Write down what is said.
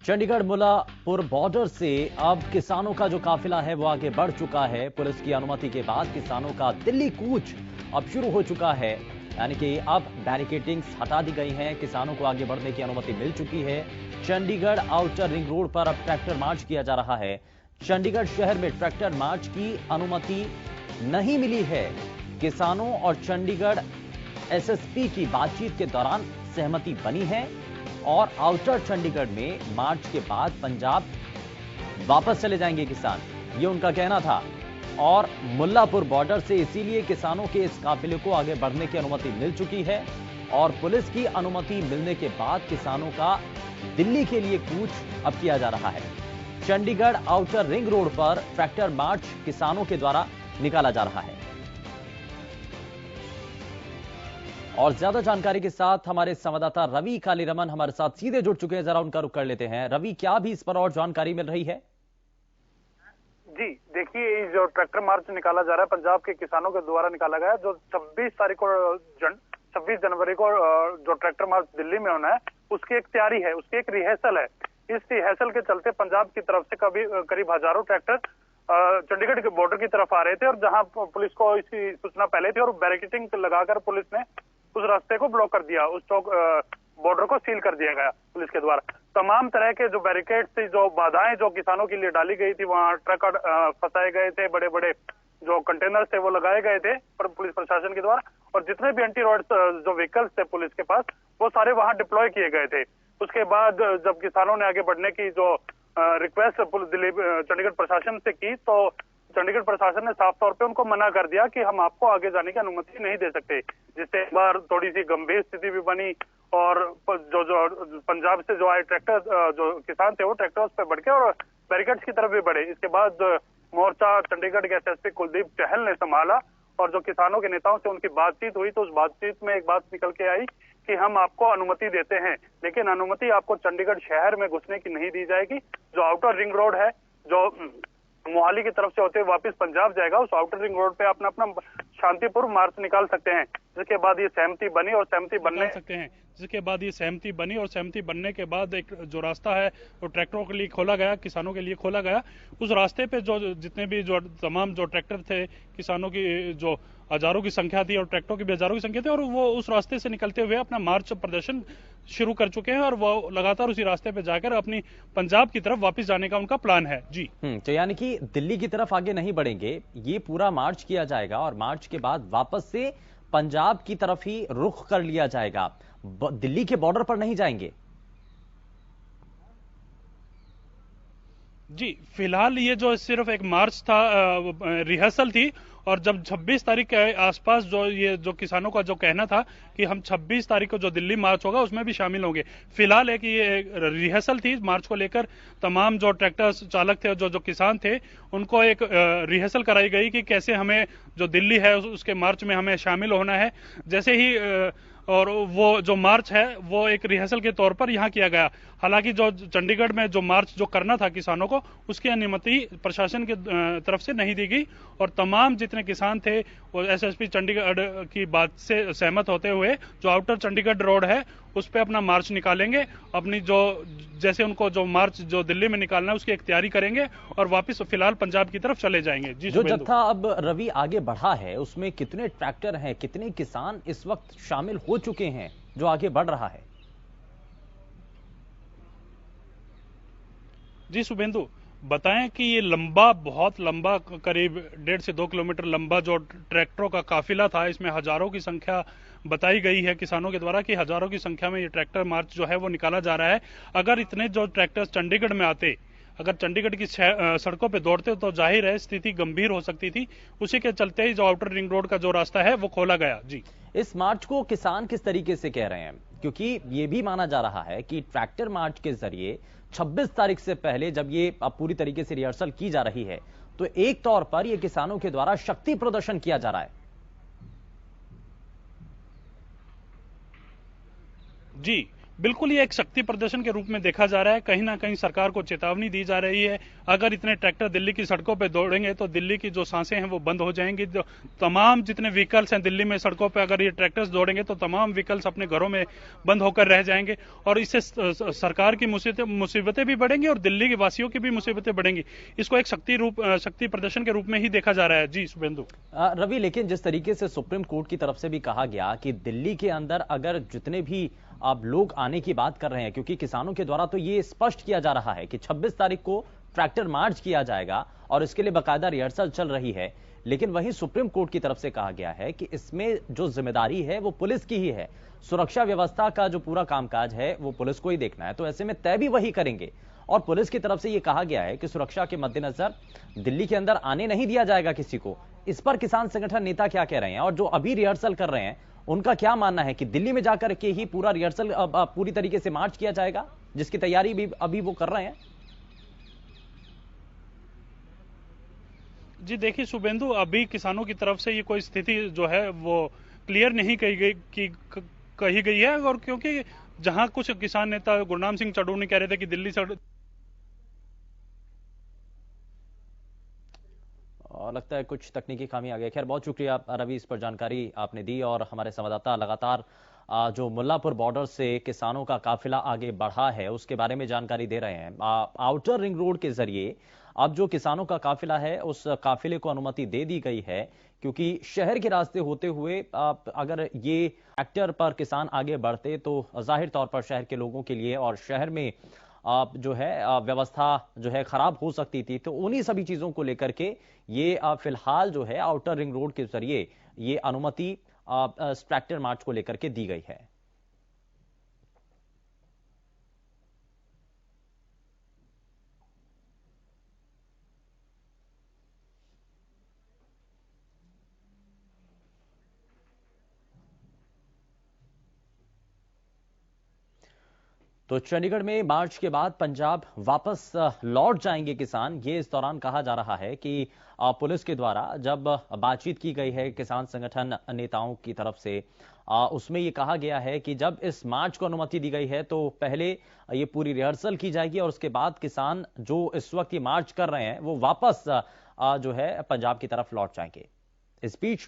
Chandigarh Mullapur border से अब किसानों का जो काफिला है वो आगे बढ़ चुका है। पुलिस की अनुमति के बाद किसानों का दिल्ली कूच अब शुरू हो चुका है, यानी कि अब बैरिकेडिंग्स हटा दी गई हैं, किसानों को आगे बढ़ने की अनुमति मिल चुकी है। चंडीगढ़ आउटर रिंग रोड पर अब ट्रैक्टर मार्च किया जा रहा है। चंडीगढ़ शहर में ट्रैक्टर मार्च की अनुमति नहीं मिली है। किसानों और चंडीगढ़ एसएसपी की बातचीत के दौरान सहमति बनी है और आउटर चंडीगढ़ में मार्च के बाद पंजाब वापस चले जाएंगे किसान, ये उनका कहना था। और मुल्लापुर बॉर्डर से इसीलिए किसानों के इस काफिले को आगे बढ़ने की अनुमति मिल चुकी है और पुलिस की अनुमति मिलने के बाद किसानों का दिल्ली के लिए कूच अब किया जा रहा है। चंडीगढ़ आउटर रिंग रोड पर ट्रैक्टर मार्च किसानों के द्वारा निकाला जा रहा है। और ज्यादा जानकारी के साथ हमारे संवाददाता रवि कालीरमन हमारे साथ सीधे जुड़ चुके हैं, जरा उनका रुख कर लेते हैं। रवि, क्या भी इस पर और जानकारी मिल रही है? जी देखिए, जो ट्रैक्टर मार्च निकाला जा रहा है पंजाब के किसानों के द्वारा निकाला गया, जो 26 जनवरी को जो ट्रैक्टर मार्च दिल्ली में होना है उसकी एक तैयारी है, उसकी एक रिहर्सल है। इस रिहर्सल के चलते पंजाब की तरफ से करीब हजारों ट्रैक्टर चंडीगढ़ के बॉर्डर की तरफ आ रहे थे और जहां पुलिस को इसकी सूचना पहले थी और बैरिकेडिंग लगाकर पुलिस ने उस रास्ते को ब्लॉक कर दिया, उस चौक बॉर्डर को सील कर दिया गया पुलिस के द्वारा। तमाम तरह के जो बैरिकेड थी, जो बाधाएं जो किसानों के लिए डाली गई थी, वहां ट्रक फंसाए गए थे, बड़े बड़े जो कंटेनर थे वो लगाए गए थे पर पुलिस प्रशासन के द्वारा, और जितने भी एंटी रोड जो व्हीकल्स थे पुलिस के पास वो सारे वहां डिप्लॉय किए गए थे। उसके बाद जब किसानों ने आगे बढ़ने की जो रिक्वेस्ट दिल्ली चंडीगढ़ प्रशासन से की, तो चंडीगढ़ प्रशासन ने साफ तौर पे उनको मना कर दिया कि हम आपको आगे जाने की अनुमति नहीं दे सकते, जिससे एक बार थोड़ी सी गंभीर स्थिति भी बनी और जो पंजाब से जो आए ट्रैक्टर जो किसान थे वो ट्रैक्टर्स पे बढ़ के और बैरिकेड्स की तरफ भी बढ़े। इसके बाद मोर्चा चंडीगढ़ के एसएसपी कुलदीप चहल ने संभाला और जो किसानों के नेताओं से उनकी बातचीत हुई तो उस बातचीत में एक बात निकल के आई कि हम आपको अनुमति देते हैं, लेकिन अनुमति आपको चंडीगढ़ शहर में घुसने की नहीं दी जाएगी। जो आउटर रिंग रोड है जो मोहाली की तरफ से होते हुए वापस पंजाब जाएगा, उस आउटर रिंग रोड पे अपना अपना शांतिपूर्ण मार्च निकाल सकते हैं। जिसके बाद ये सहमति बनी और सहमति बनने के बाद एक जो रास्ता है वो ट्रैक्टरों के लिए खोला गया, किसानों के लिए खोला गया। उस रास्ते पे जो जितने भी जो तमाम जो ट्रैक्टर थे, किसानों की जो हजारों की संख्या थी और ट्रैक्टरों की भी हजारों की संख्या थी, और वो उस रास्ते से निकलते हुए अपना मार्च प्रदर्शन शुरू कर चुके हैं और वो लगातार उसी रास्ते पे जाकर अपनी पंजाब की तरफ वापस जाने का उनका प्लान है। जी तो यानी कि दिल्ली की तरफ आगे नहीं बढ़ेंगे, ये पूरा मार्च किया जाएगा और मार्च के बाद वापस से पंजाब की तरफ ही रुख कर लिया जाएगा, दिल्ली के बॉर्डर पर नहीं जाएंगे। जी फिलहाल ये जो सिर्फ एक मार्च था, रिहर्सल थी, और जब 26 तारीख के आसपास जो किसानों का जो कहना था कि हम 26 तारीख को जो दिल्ली मार्च होगा उसमें भी शामिल होंगे। फिलहाल ये रिहर्सल थी मार्च को लेकर। तमाम जो ट्रैक्टर चालक थे, जो किसान थे, उनको एक रिहर्सल कराई गई कि कैसे हमें जो दिल्ली है उसके मार्च में हमें शामिल होना है। जैसे ही और वो जो मार्च है वो एक रिहर्सल के तौर पर यहाँ किया गया। हालांकि जो चंडीगढ़ में जो मार्च जो करना था किसानों को, उसकी अनुमति प्रशासन की तरफ से नहीं दी गई और तमाम जितने किसान थे वो एसएसपी चंडीगढ़ की बात से सहमत होते हुए जो आउटर चंडीगढ़ रोड है उस पर अपना मार्च निकालेंगे। अपनी जो जैसे उनको जो मार्च जो दिल्ली में निकालना है उसकी एक तैयारी करेंगे और वापस फिलहाल पंजाब की तरफ चले जाएंगे। जी, जो जत्था अब रवि आगे बढ़ा है उसमें कितने ट्रैक्टर हैं, कितने किसान इस वक्त शामिल हो चुके हैं जो आगे बढ़ रहा है? जी शुभेंदु, बताएं कि ये बहुत लंबा करीब 1.5 से 2 किलोमीटर लंबा जो ट्रैक्टरों का काफिला था, इसमें हजारों की संख्या बताई गई है किसानों के द्वारा कि हजारों की संख्या में ये ट्रैक्टर मार्च जो है वो निकाला जा रहा है। अगर इतने जो ट्रैक्टर्स चंडीगढ़ में आते, अगर चंडीगढ़ की सड़कों पे दौड़ते तो जाहिर है स्थिति गंभीर हो सकती थी। उसी के चलते ही जो आउटर रिंग रोड का जो रास्ता है वो खोला गया। जी, इस मार्च को किसान किस तरीके से कह रहे हैं, क्योंकि ये भी माना जा रहा है कि ट्रैक्टर मार्च के जरिए 26 तारीख से पहले जब ये अब पूरी तरीके से रिहर्सल की जा रही है तो एक तौर पर यह किसानों के द्वारा शक्ति प्रदर्शन किया जा रहा है। जी बिल्कुल ये एक शक्ति प्रदर्शन के रूप में देखा जा रहा है। कहीं ना कहीं सरकार को चेतावनी दी जा रही है, अगर इतने ट्रैक्टर दिल्ली की सड़कों पे दौड़ेंगे तो दिल्ली की जो सांसें हैं वो बंद हो जाएंगी। जो तमाम जितने व्हीकल्स हैं दिल्ली में सड़कों पे, अगर ये ट्रैक्टर्स दौड़ेंगे तो तमाम व्हीकल्स अपने घरों में बंद होकर रह जाएंगे और इससे सरकार की मुसीबतें भी बढ़ेंगी और दिल्ली के वासियों की भी मुसीबतें बढ़ेंगी। इसको एक शक्ति प्रदर्शन के रूप में ही देखा जा रहा है। जी शुभेंदु। रवि, लेकिन जिस तरीके से सुप्रीम कोर्ट की तरफ से भी कहा गया कि दिल्ली के अंदर अगर जितने भी अब लोग आने की बात कर रहे हैं, क्योंकि किसानों के द्वारा तो ये स्पष्ट किया जा रहा है कि 26 तारीख को ट्रैक्टर मार्च किया जाएगा और इसके लिए बाकायदा रिहर्सल चल रही है, लेकिन वहीं सुप्रीम कोर्ट की तरफ से कहा गया है कि इसमें जो जिम्मेदारी है वो पुलिस की ही है, सुरक्षा व्यवस्था का जो पूरा कामकाज है वो पुलिस को ही देखना है, तो ऐसे में तय भी वही करेंगे। और पुलिस की तरफ से यह कहा गया है कि सुरक्षा के मद्देनजर दिल्ली के अंदर आने नहीं दिया जाएगा किसी को। इस पर किसान संगठन नेता क्या कह रहे हैं और जो अभी रिहर्सल कर रहे हैं उनका क्या मानना है कि दिल्ली में जाकर के ही पूरा रिहर्सल पूरी तरीके से मार्च किया जाएगा, जिसकी तैयारी भी अभी वो कर रहे हैं? जी देखिए शुभेंदु, अभी किसानों की तरफ से ये कोई स्थिति जो है वो क्लियर नहीं कही गई है, और क्योंकि जहां कुछ किसान नेता गुरनाम सिंह चड्ढूनी कह रहे थे कि दिल्ली से और लगता है कुछ तकनीकी खामी आ गई। खैर, बहुत शुक्रिया रवि, इस पर जानकारी आपने दी। और हमारे संवाददाता लगातार जो मुल्लापुर बॉर्डर से किसानों का काफिला आगे बढ़ा है उसके बारे में जानकारी दे रहे हैं। आउटर रिंग रोड के जरिए अब जो किसानों का काफिला है उस काफिले को अनुमति दे दी गई है, क्योंकि शहर के रास्ते होते हुए अगर ये ट्रैक्टर पर किसान आगे बढ़ते तो जाहिर तौर पर शहर के लोगों के लिए और शहर में जो है व्यवस्था जो है खराब हो सकती थी। तो उन्हीं सभी चीजों को लेकर के ये फिलहाल जो है आउटर रिंग रोड के जरिए ये अनुमति ट्रैक्टर मार्च को लेकर के दी गई है। तो चंडीगढ़ में मार्च के बाद पंजाब वापस लौट जाएंगे किसान, ये इस दौरान कहा जा रहा है कि पुलिस के द्वारा जब बातचीत की गई है किसान संगठन नेताओं की तरफ से, उसमें ये कहा गया है कि जब इस मार्च को अनुमति दी गई है तो पहले ये पूरी रिहर्सल की जाएगी और उसके बाद किसान जो इस वक्त ये मार्च कर रहे हैं वो वापस जो है पंजाब की तरफ लौट जाएंगे। इस बीच